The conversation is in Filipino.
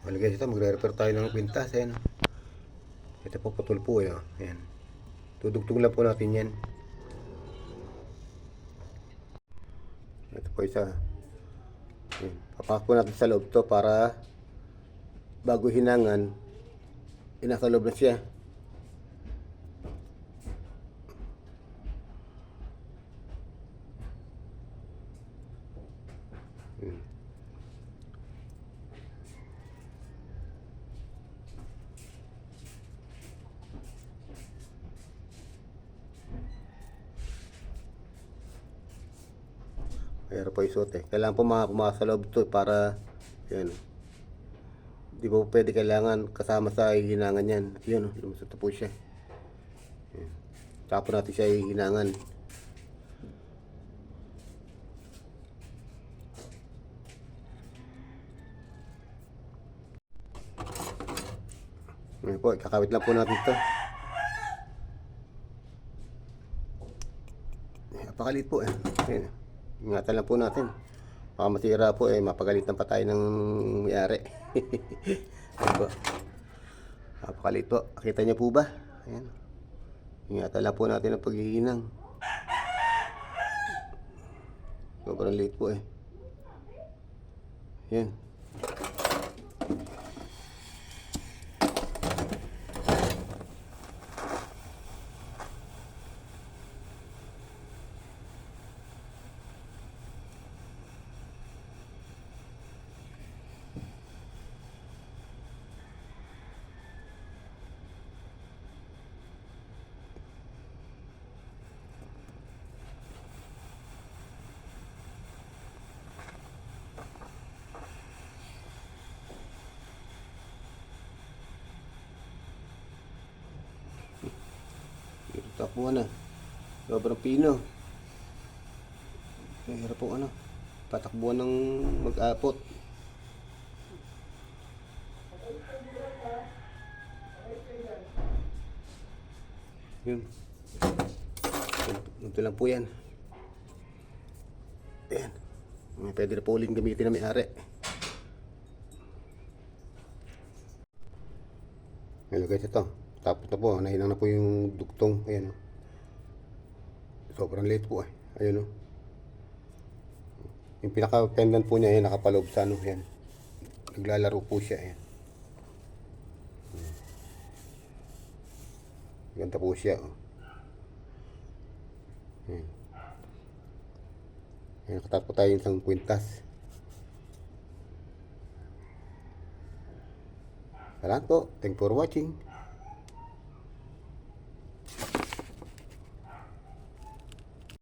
Malagay dito, magre-repair tayo ng kwintas. Ayan. Ito po, putol po. Ayan. Tudugtong lang po natin yan. Ito po isa. Ayan. Papak po natin sa loob to para bago hinangan, nasa loob na siya. Ayan. Mayroon po isuot eh. Kailangan po pumasok sa loob to para yan. Di po pwede kailangan kasama sa hihinangan yan. Yun, lumusot na po siya. Yan. Tapos natin siya hihinangan. Ngayon po, kakawit lang po natin ito. Napakalit po eh. Ayan. Ingatan lang po natin. Baka masira po eh, mapagalitan pa tayo ng may-ari. Ayan po. Napakalit po. Kita niyo po ba? Ayan. Ingatan lang po natin ang paghihinang. Sobrang late po eh. Ayan. Takbuhan na. Sobrang pino. Mahirap po patakbuhan ng mag-apot. Yun. Ito lang po yan. Ayan. Pwede na po uling gamitin na may-ari. Ngayon guys, ito. Tapos na po, nahinang na po yung duktong. Ayan. Sobrang late po eh. Ayun. Yung pinaka-pendant po niya, nakapaloob sa yan. Naglalaro po siya. Ayan. Ganda po siya. Ayan. Ayan, nakatapos tayo yung isang kwintas. Salamat po. Thanks for watching.